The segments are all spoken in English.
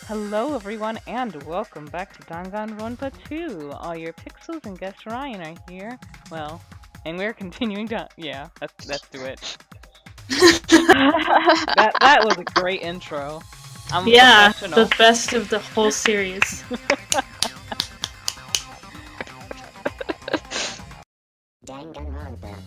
Hello everyone and welcome back to Danganronpa 2. All your pixels and guest Ryan are here. Well, and we're continuing to let's do it. that was a great intro. I'm the best of the whole series. Danganronpa.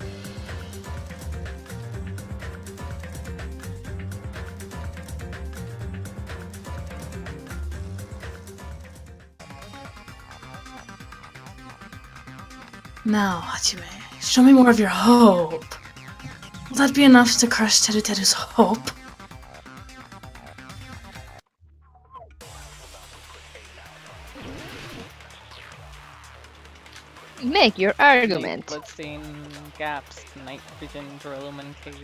Now, Hachime, show me more of your hope. Will that be enough to crush Teru's hope? Make your argument. Bloodstain, gaps, night vision, Duralumin case.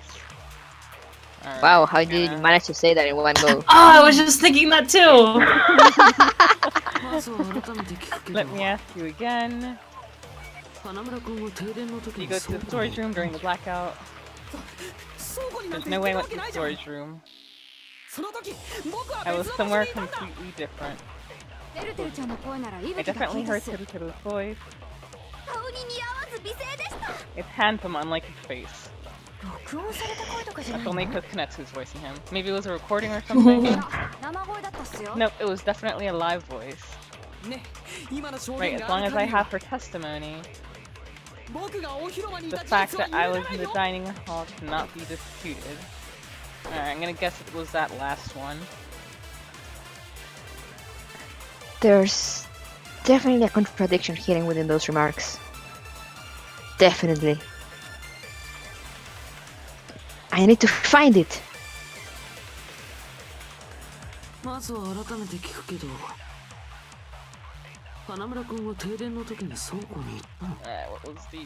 Right, Wow, how did you manage to say that in one go? Oh, I was just thinking that too! Let me ask you again. You go to the storage room during the blackout. There's no way I went to the storage room. I was somewhere completely different. I definitely heard Teru's voice. It's handsome, unlike his face. That's only because Kanetsu's voicing him. Maybe it was a recording or something? Nope, it was definitely a live voice. Right, as long as I have her testimony. The fact that I was in the dining hall cannot be disputed. Alright, I'm gonna guess it was that last one. There's definitely a contradiction hidden within those remarks. Definitely. I need to find it. What was the...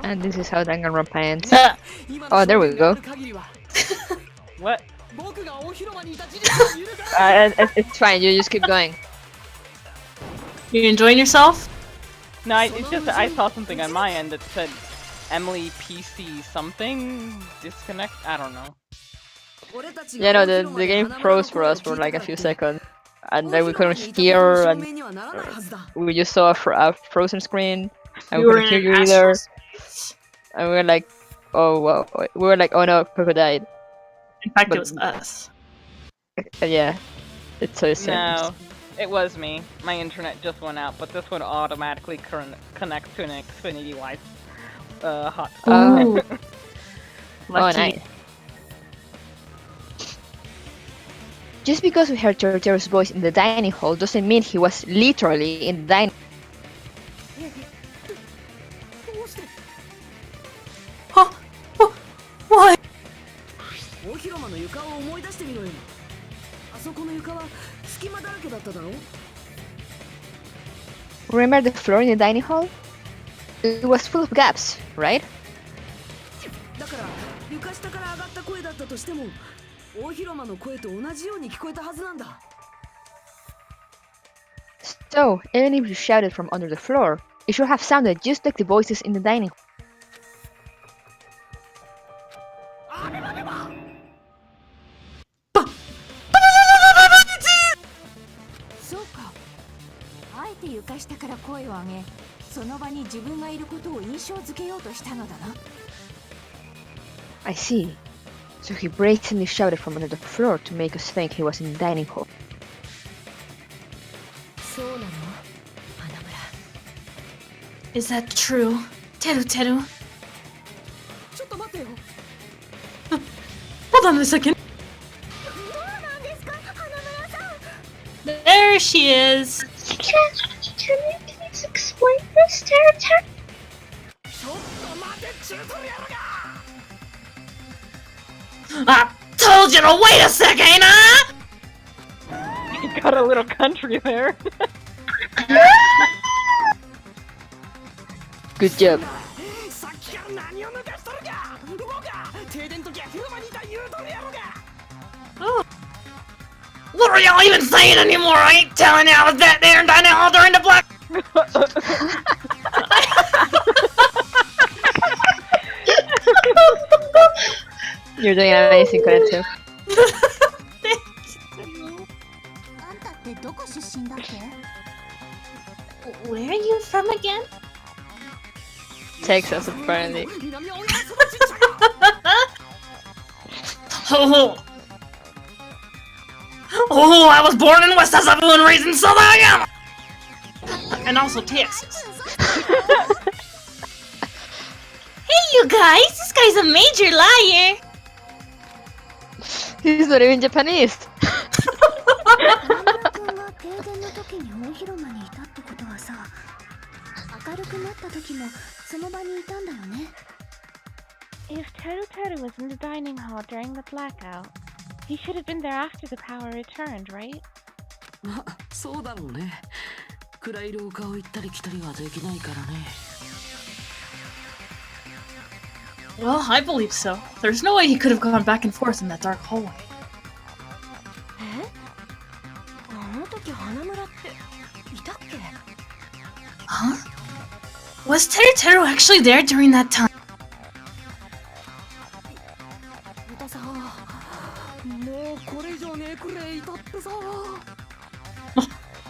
And this is how Danganronpa ends. Oh, there we go. What? It's fine, you just keep going. You enjoying yourself? No, it's just that I saw something on my end that said Emily PC something disconnect. I don't know. Yeah, no, the game froze for us for like a few seconds. And then we couldn't hear, and we just saw a frozen screen, and we couldn't hear you either. And we were like, oh wow. We were like, oh no, Coco died. In fact, it was us. Yeah, it's so sad. No, it was me. My internet just went out, but this would automatically connect to an Xfinity Wi hotspot. Oh, Lucky. nice. Just because we heard Teru's voice in the dining hall doesn't mean he was literally in the dining. Huh? Why? Remember the floor in the dining hall? It was full of gaps, right? So, even if you shouted from under the floor, it should have sounded just like the voices in the dining hall. I see. So he brazenly shouted from under the floor to make us think he was in the dining hall. Is that true? Teru. Hold on a second. There she is. Can you please explain this, Teru? I told you to wait a second, huh? You got a little country there. Good job. Oh. What are y'all even saying anymore? I ain't telling you I was that there and dining hall during the black. You're doing amazing, Konetsu. Where are you from again? Texas, apparently. Oh, I was born in West Asabu and raised in Southern Alabama! And also Texas. Hey, you guys! This guy's a major liar! He's not even Japanese. If Teru was in the dining hall during the blackout, he should have been there after the power returned, right? Well, I believe so. There's no way he could have gone back and forth in that dark hallway. Huh? Was Teru actually there during that time?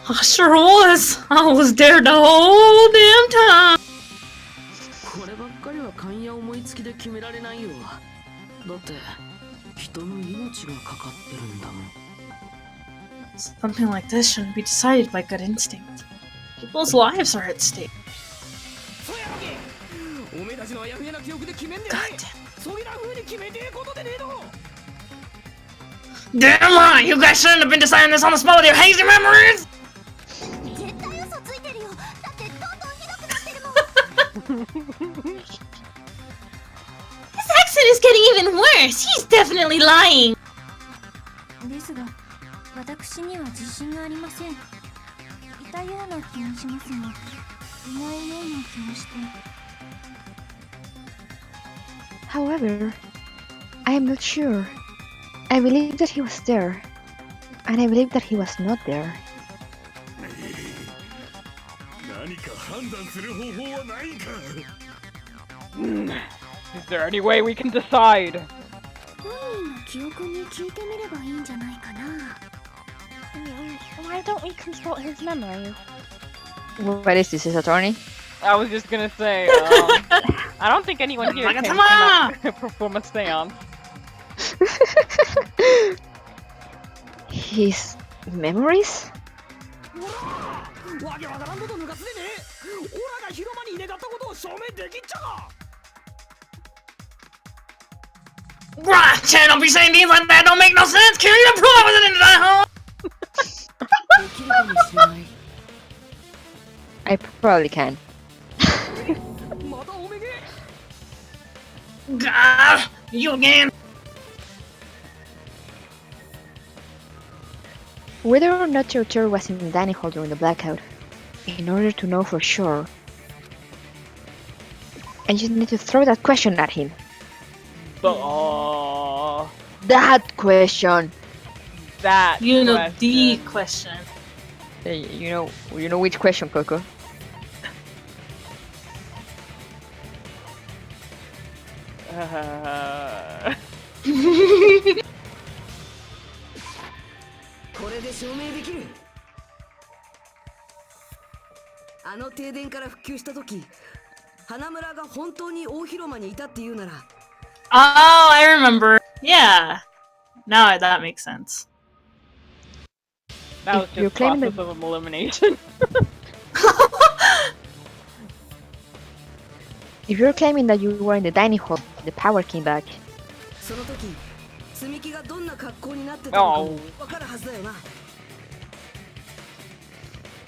I sure was. I was there the whole damn time. Something like this shouldn't be decided by gut instinct. People's lives are at stake. God damn. Damn right! You guys shouldn't have been deciding this on the spot with your hazy memories! His accent is getting even worse! He's definitely lying! However, I am not sure. I believe that he was there, and I believe that he was not there. Is there any way we can decide? Why don't we consult his memories? What is this, his attorney? I was just gonna say, I don't think anyone here can perform a seance. His memories? Bruh, Chan, don't be saying things like that, don't make no sense! Can you prove I wasn't in that home? I probably can. Gah, you again! Whether or not Teru was in the dining hall during the blackout, in order to know for sure, I just need to throw that question at him. That question! That you know question. The question. You know which question, Coco? Oh, I remember. Yeah. Now that makes sense. That was just process of elimination. If you're claiming that you were in the dining hall, the power came back. Oh.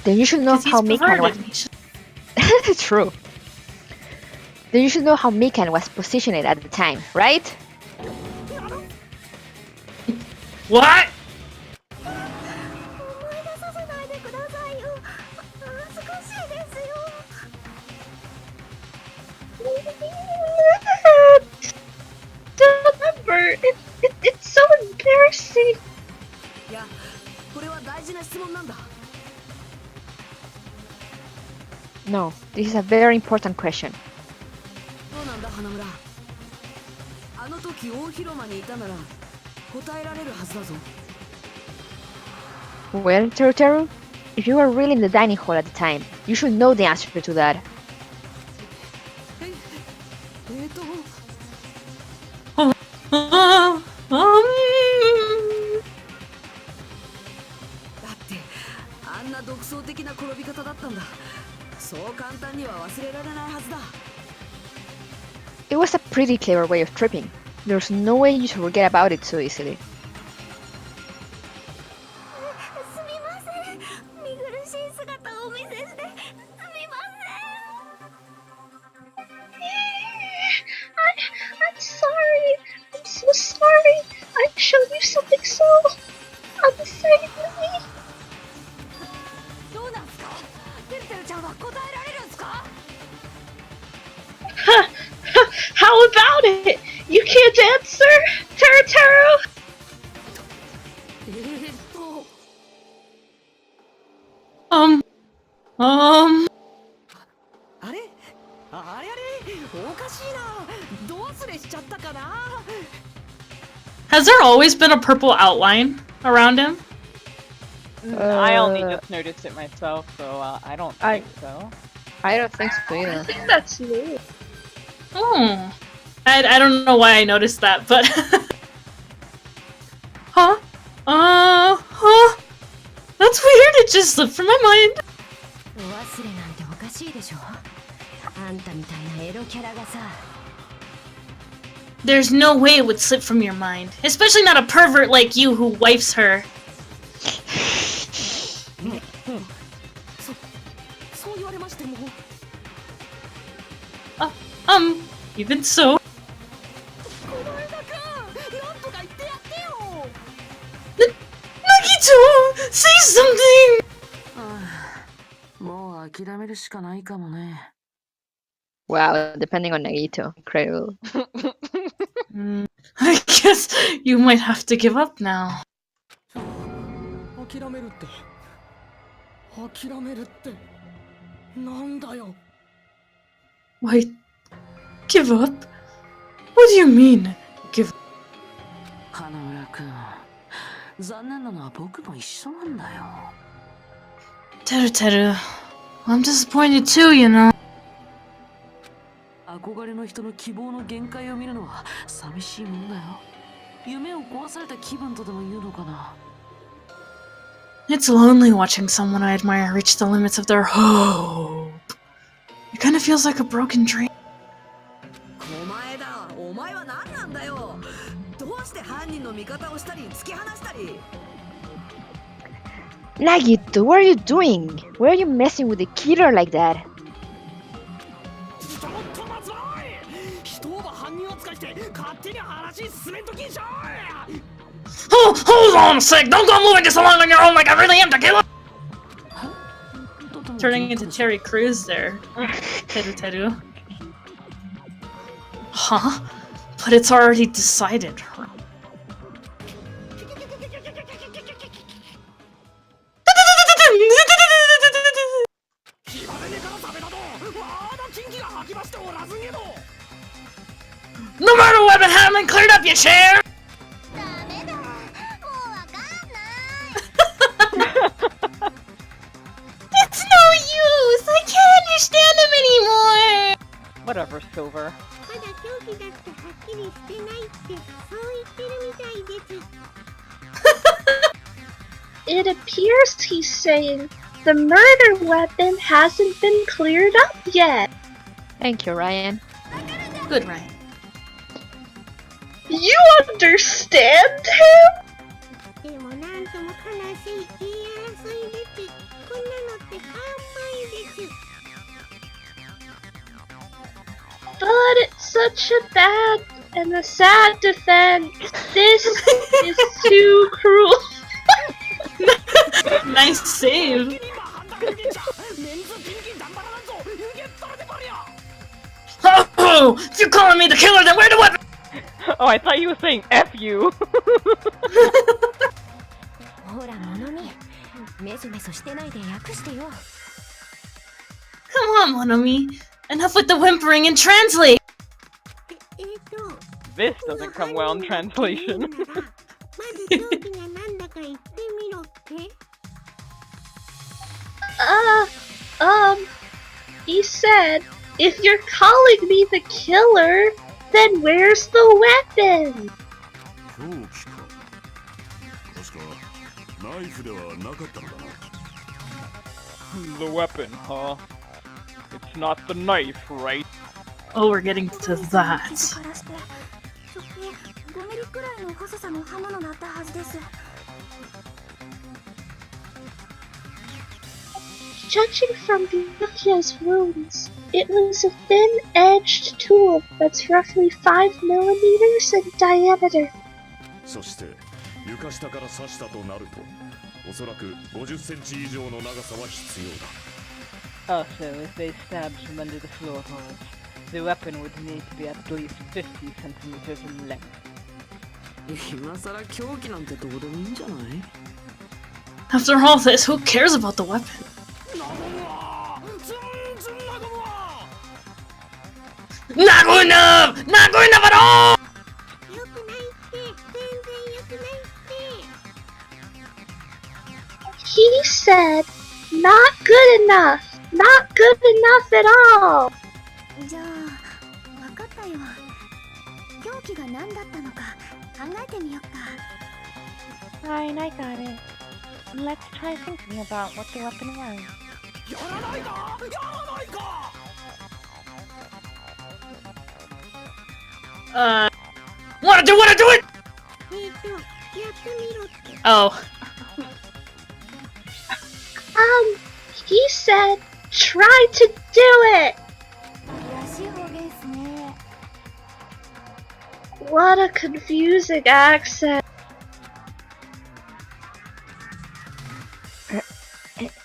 Then you should know how Mikan was. True. Then you should know how Mikan was positioned at the time, right? What? It's so embarrassing. No, this is a very important question. Well, Teru, if you were really in the dining hall at the time, you should know the answer to that. It was a pretty clever way of tripping. There's no way you should forget about it so easily. I'm sorry. I'm so sorry. I showed you something so undecidedly. How about it? You can't answer, Teru? Has there always been a purple outline around him? I only just noticed it myself, so I don't think so. I don't think so either. I think that's new. Oh. I don't know why I noticed that, but... Huh? Huh? That's weird, it just slipped from my mind. There's no way it would slip from your mind. Especially not a pervert like you who wifes her. Even so... Nagito! Say something! Wow, depending on Nagito. Incredible. I guess you might have to give up now. Wait, give up? What do you mean, give up? Teru, I'm disappointed too, you know. It's lonely watching someone I admire reach the limits of their hope. It kind of feels like a broken dream. Nagito, what are you doing? Why are you messing with the killer like that? Oh, hold on a sec! Don't go moving this along on your own like I really am, Tequila! Turning into Terry Crews there. Teru. Huh? But it's already decided. No matter what, I haven't cleared up your chair! It's no use! I can't understand him anymore! Whatever, Silver. It appears he's saying the murder weapon hasn't been cleared up yet. Thank you, Ryan. Good, Ryan. You understand him? But it's such a bad and a sad defense. This is too cruel. Nice save. Oh, if you're calling me the killer, then where the weapon? Oh, I thought you were saying F you. Come on, Monomi. Enough with the whimpering and translate! This doesn't come well in translation. He said, if you're calling me the killer, then where's the weapon? The weapon, huh? It's not the knife, right? Oh, we're getting to that. Judging from Yukia's wounds, it was a thin-edged tool that's roughly 5 millimeters in diameter. そして床下から刺したとなると、おそらく50センチ以上の長さは必要だ。 Also, if they stabbed from under the floor holes, the weapon would need to be at least 50 centimeters in length. 今さら凶器なんてどうでもいいんじゃない？ After all this, who cares about the weapon? Not good enough! Not good enough at all! He said, not good enough. Not good enough at all. じゃあ、わかったよ。凶器が何だったのか考えてみよっか。Fine, I got it. Let's try thinking about what the weapon was. Wanna do it! Oh. He said, try to do it. らしい方言っすね。 What a confusing accent.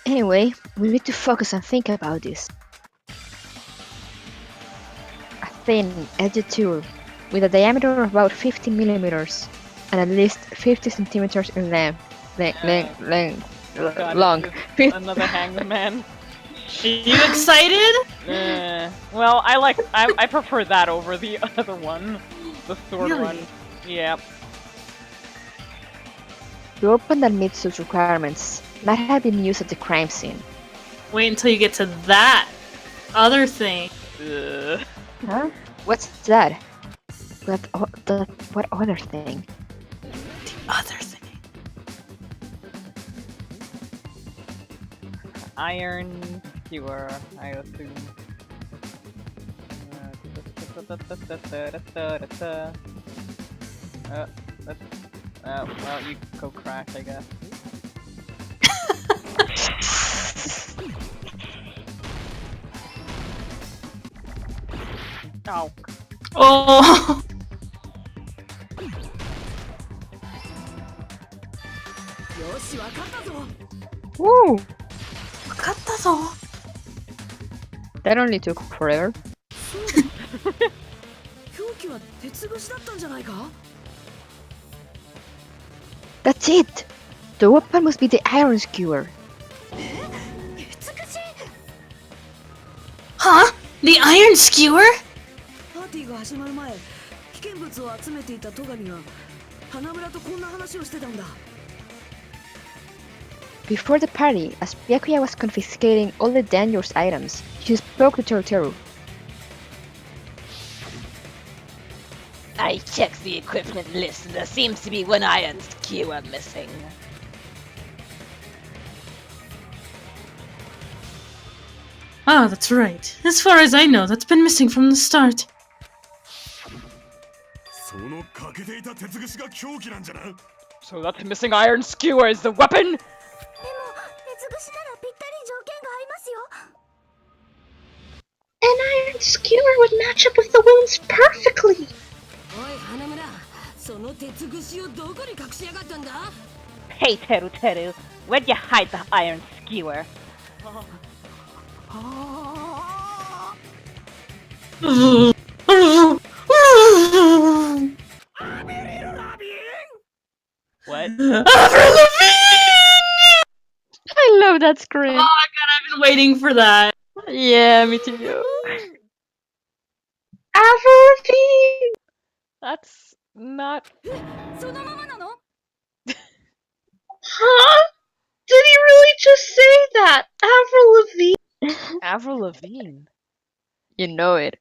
Anyway, we need to focus and think about this. A thin, edged tool with a diameter of about 50 millimeters and at least 50 centimeters in long. Another hangman. Are you excited? Well, I prefer that over the other one. The sword Really? one. Yep. The weapon that meets such requirements might have been used at the crime scene. Wait until you get to that other thing. Huh? What's that? What other thing? The other thing. Iron skewer, I assume. Well, you go crash, I guess. Oh. Oh! Woo! わかったぞ. That only took forever. 凶器は鉄串だったんじゃないか？ That's it! The weapon must be the iron skewer. Huh? The iron skewer? パーティーが始まる前、危険物を集めていた戸上が花村とこんな話をしてたんだ。 Before the party, as Byakuya was confiscating all the dangerous items, she spoke to Teruteru. I checked the equipment list and there seems to be one iron skewer missing. Ah, that's right. As far as I know, that's been missing from the start. その欠けていた鉄串が凶器なんじゃな。 So that missing iron skewer is the weapon? でも、鉄串ならぴったり条件が合いますよ。 An iron skewer would match up with the wounds perfectly. おい、花村、その鉄串をどこに隠しやがったんだ？ Hey Teru, where'd you hide the iron skewer? What? I love that scream. Oh my god, I've been waiting for that. Yeah, me too. Avril Lavigne. That's not. Huh? Did he really just say that? Avril Lavigne? Avril Lavigne. You know it.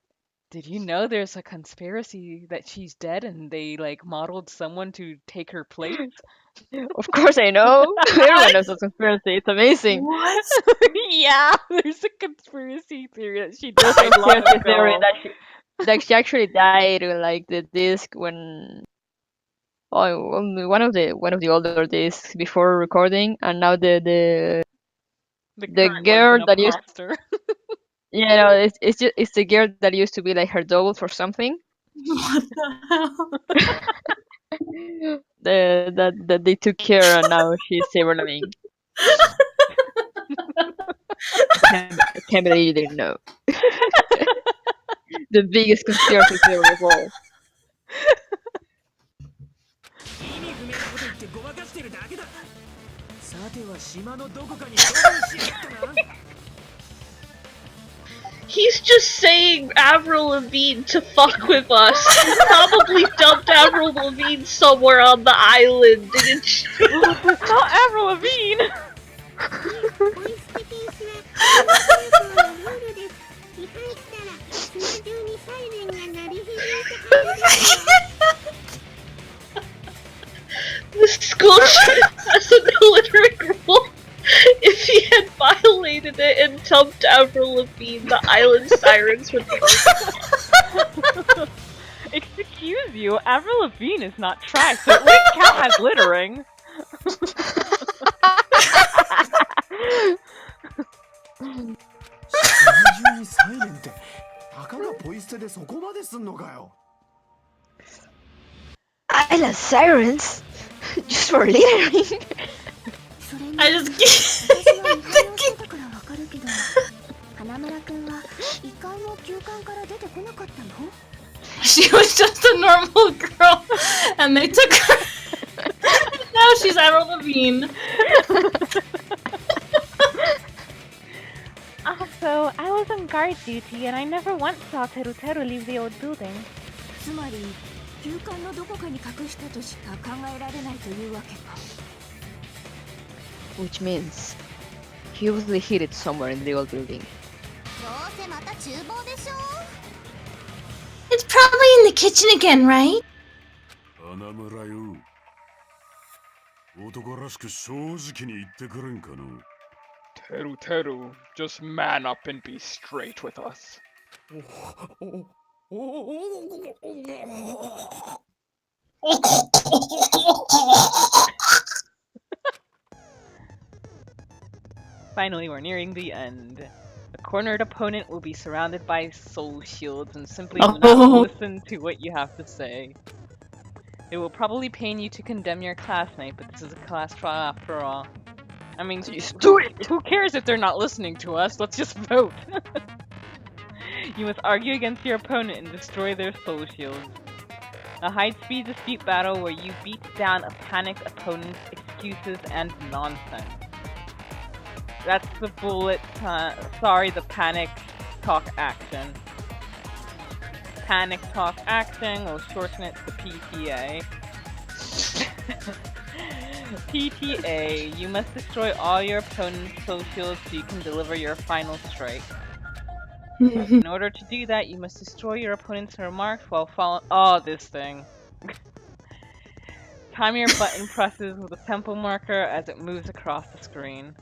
Did you know there's a conspiracy that she's dead and they like modeled someone to take her place? Of course I know. Everyone knows the conspiracy. It's amazing. What? Yeah, there's a conspiracy theory that she does There's a lot conspiracy of theory film. that she actually died with like the disc when one of the older discs before recording, and now the Current one's girl an that used imposter. it's the girl that used to be like her double for something. What the hell? That they took care and now she's Saber Levine. Can't believe you didn't know. The biggest conspiracy theory of all. He's just saying Avril Lavigne to fuck with us. He probably dumped Avril Lavigne somewhere on the island, didn't you? It's not Avril Lavigne! The school has a no littering rule. If he had violated it and dumped Avril Lavigne, the island sirens would be Excuse you, Avril Lavigne is not trash, so it wouldn't count as littering. Island sirens? Just for littering? I just can't thinking. She was just a normal girl, and they took her. Now she's Avril Lavigne. Also, I was on guard duty and I never once saw Teru leave the old building. Which means he obviously hid it somewhere in the old building. It's probably in the kitchen again, right? 花村よ。男らしく正直に言ってくれんかの。Teru, just man up and be straight with us. Finally, we're nearing the end. A cornered opponent will be surrounded by soul shields and simply will not listen to what you have to say. It will probably pain you to condemn your classmate, but this is a class trial after all. I mean, who cares if they're not listening to us? Let's just vote! You must argue against your opponent and destroy their soul shields. A high-speed dispute battle where you beat down a panicked opponent's excuses and nonsense. That's the the panic talk action. Panic talk action, we'll shorten it to PTA. PTA, you must destroy all your opponent's soul shields so you can deliver your final strike. In order to do that, you must destroy your opponent's remarks while following- Oh, this thing. Time your button presses with a tempo marker as it moves across the screen.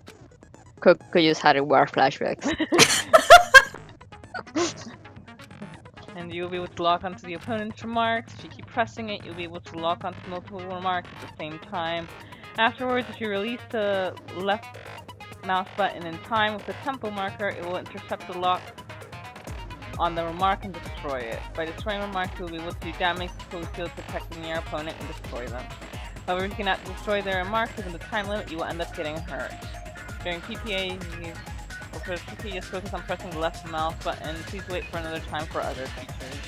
Could just had war flashbacks. And you'll be able to lock onto the opponent's remarks. If you keep pressing it, you'll be able to lock onto multiple remarks at the same time. Afterwards, if you release the left mouse button in time with the tempo marker, it will intercept the lock on the remark and destroy it. By destroying remarks, you will be able to damage the soul shield protecting your opponent and destroy them. However, if you cannot destroy their remarks within the time limit, you will end up getting hurt. During PTA, just focus on pressing the left mouse button. Please wait for another time for other features.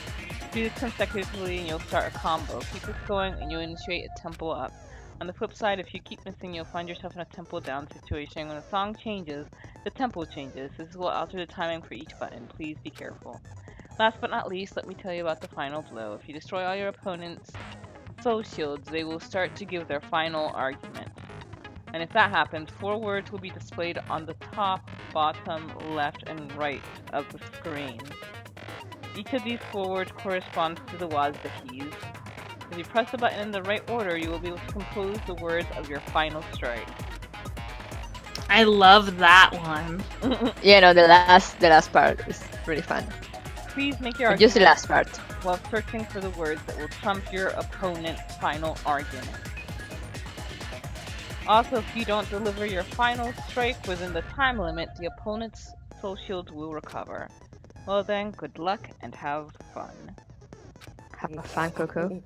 Do this consecutively and you'll start a combo. Keep this going and you'll initiate a tempo up. On the flip side, if you keep missing, you'll find yourself in a tempo down situation. When a song changes, the tempo changes. This will alter the timing for each button. Please be careful. Last but not least, let me tell you about the final blow. If you destroy all your opponent's soul shields, they will start to give their final argument. And if that happens, 4 words will be displayed on the top, bottom, left, and right of the screen. Each of these 4 words corresponds to the WASD keys. If you press the button in the right order, you will be able to compose the words of your final strike. I love that one. Yeah, no, the last part is really fun. Please make your Just the argument last part. while searching for the words that will trump your opponent's final argument. Also, if you don't deliver your final strike within the time limit, the opponent's soul shields will recover. Well then, good luck and have fun. Have fun, Coco.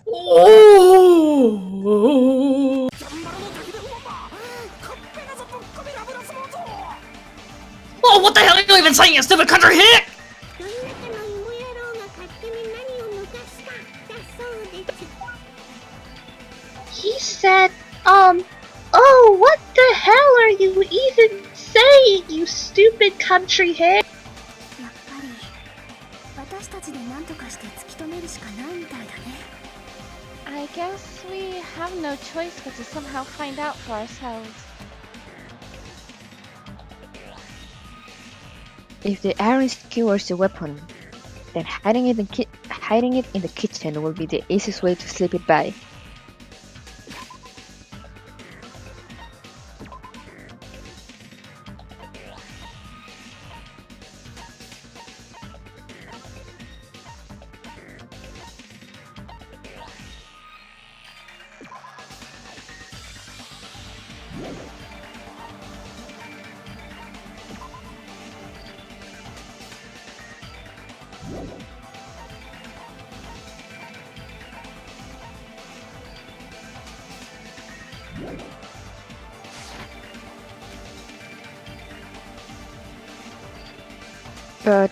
Oh! Oh, what the hell are you even saying, you stupid country hick? He said, oh, what the hell are you even saying, you stupid country hick? やっぱり私たちで何とかして突き止めるしかないみたいだね。I guess we have no choice but to somehow find out for ourselves. If the iron skewers the weapon, then hiding it in the kitchen will be the easiest way to slip it by. But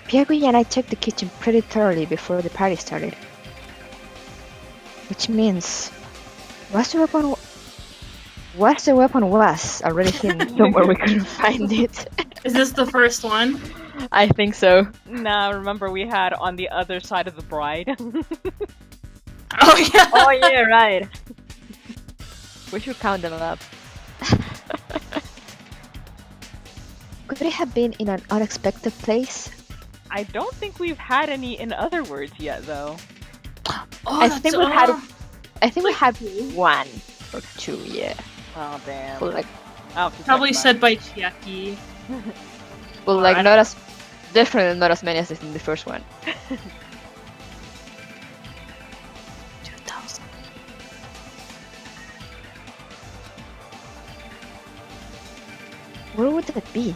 Piagui and I checked the kitchen pretty thoroughly before the party started. Which means, was the weapon already hidden somewhere we couldn't find it? Is this the first one? I think so. Nah, remember we had on the other side of the bride. Oh yeah! Oh yeah, right. We should count them up. Could it have been in an unexpected place? I don't think we've had any in other words yet, though. Oh, I think we had one or two, yeah. Oh damn. But like, I'll have to Probably check said by Chiaki. but like not as definitely not as many as in the first one. 2000. Where would that be?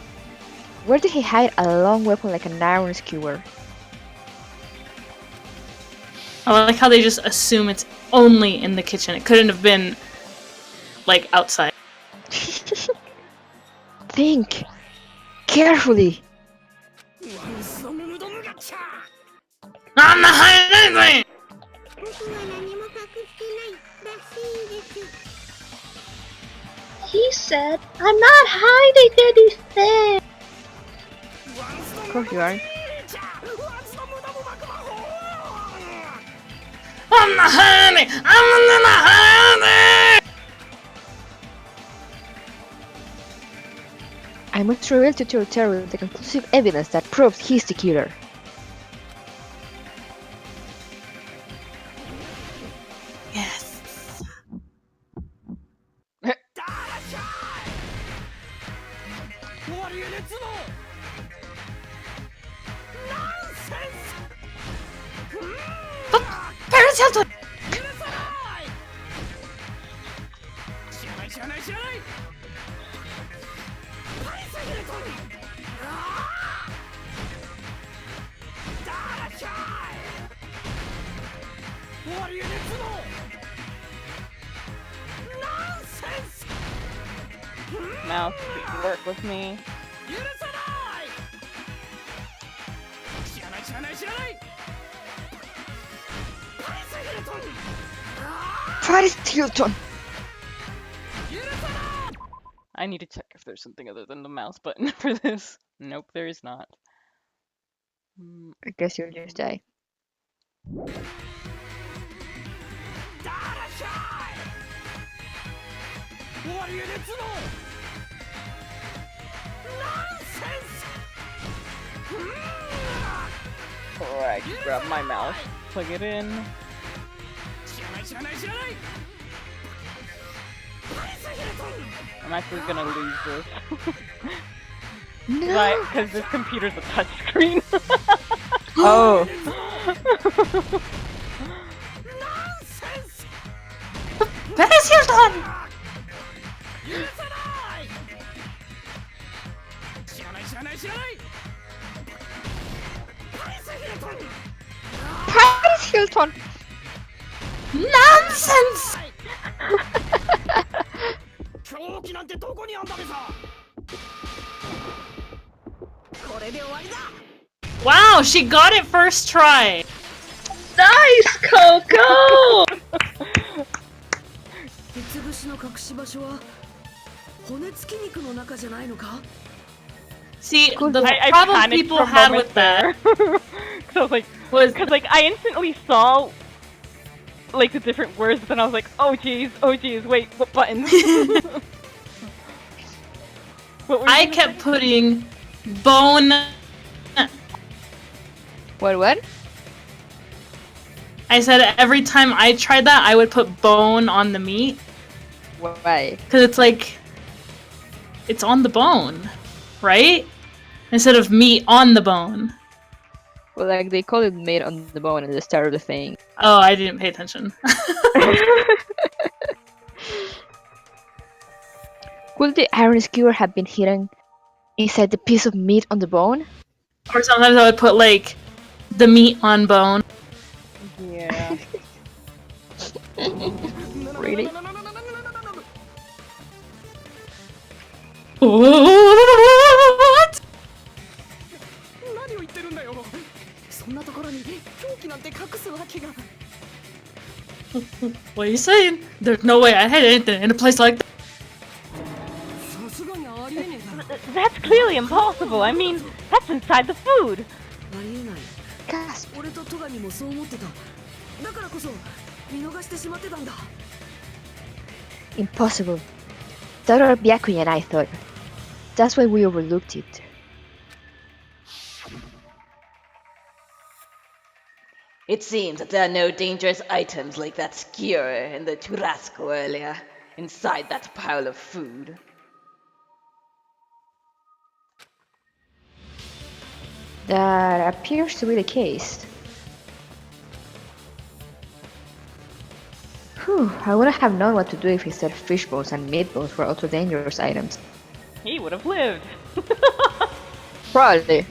Where did he hide a long weapon like an iron skewer? I like how they just assume it's only in the kitchen. It couldn't have been, like, outside. Think carefully. I'm not hiding anything! He said, I'm not hiding anything! Of course you are. I'm not hiding! I'm not hiding! I must reveal to Toru the conclusive evidence that proves he's the killer. Yes. Parents have to. Mouse, please work with me. Paris Hilton! I need to check if there's something other than the mouse button for this. Nope, there is not. I guess you'll just die. Alright, grab my mouse, plug it in. I'm actually gonna lose this. No! Because this computer's a touchscreen. Oh! Paris Hilton! Paris Hilton! Nonsense! Wow, she got it first try! Nice, Coco! See, the I problem panicked people for a had moment with that there. So I was like, because like I instantly saw like the different words, but then I was like, oh geez, wait, what buttons? I kept putting bone. What? I said every time I tried that, I would put bone on the meat. Why? Because it's like, it's on the bone, right? Instead of meat on the bone. Well, like, they call it meat on the bone at the start of the thing. Oh, I didn't pay attention. Could the iron skewer have been hidden inside the piece of meat on the bone? Or sometimes I would put, like, the meat on bone. Yeah. Really? What? What are you saying? There's no way I had anything in a place like that. That's clearly impossible. I mean, that's inside the food. Gasp. Impossible. That are Byakuya and I thought. That's why we overlooked it. It seems that there are no dangerous items like that skewer in the churrasco earlier, inside that pile of food. That appears to be the case. Whew, I wouldn't have known what to do if he said fish bones and meatballs were also dangerous items. He would have lived. Probably.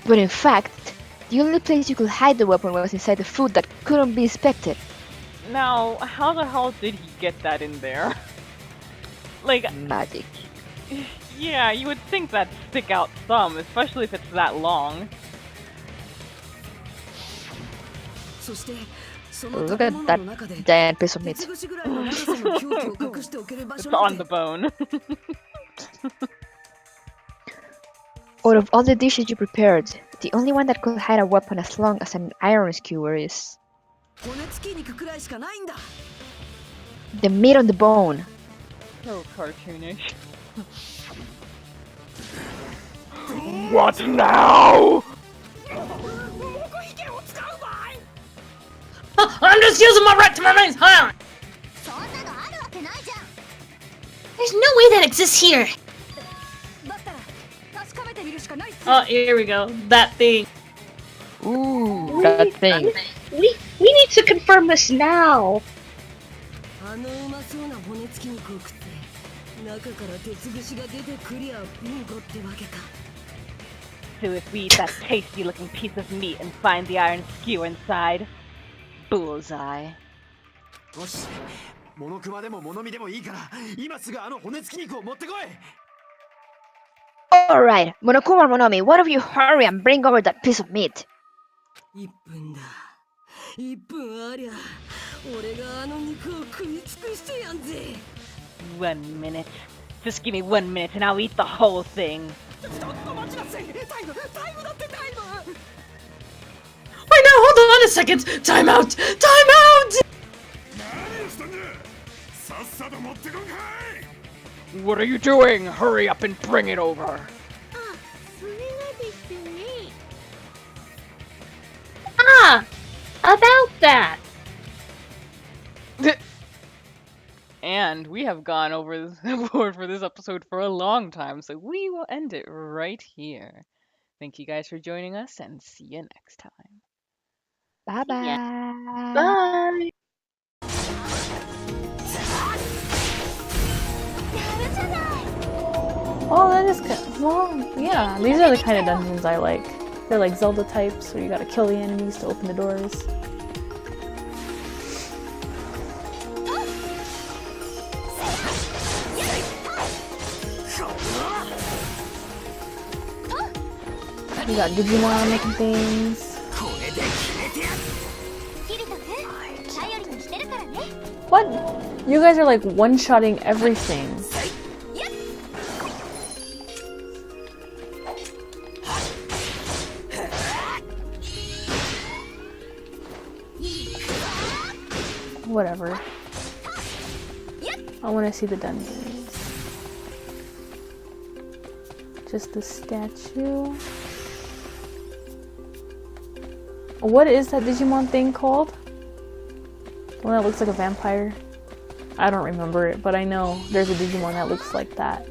But in fact, the only place you could hide the weapon was inside the food that couldn't be inspected. Now, how the hell did he get that in there? Like, Magic. yeah, you would think that'd stick out some, especially if it's that long. Look at that giant piece of meat. It's on the bone. Out of all the dishes you prepared, the only one that could hide a weapon as long as an iron skewer is the meat on the bone. So cartoonish. What now? I'm just using my right to remain silent! There's no way that exists here! Oh, here we go. That thing. Ooh, that thing. We need to confirm this now. So if we eat that tasty-looking piece of meat and find the iron skewer inside, bullseye. Alright, Monokuma Monomi, one of you hurry and bring over that piece of meat. 1分ありゃ俺があの肉を食い尽くしてやんぜ。 1 minute. Just give me 1 minute and I'll eat the whole thing. ちょっと待ちなさい。タイムだってタイム。 Wait, now hold on a second! Time out! Time out! What are you doing? Hurry up and bring it over. Ah! About that! And we have gone over this board for this episode for a long time, so we will end it right here. Thank you guys for joining us, and see you next time. Bye-bye. Bye! Oh, that is good. Well, yeah, these are the kind of dungeons I like. They're like Zelda types, where you gotta kill the enemies to open the doors. You got Digimon making things. What? You guys are like one-shotting everything. Whatever. I want to see the dungeons. Just the statue. What is that Digimon thing called? The one that looks like a vampire? I don't remember it, but I know there's a Digimon that looks like that.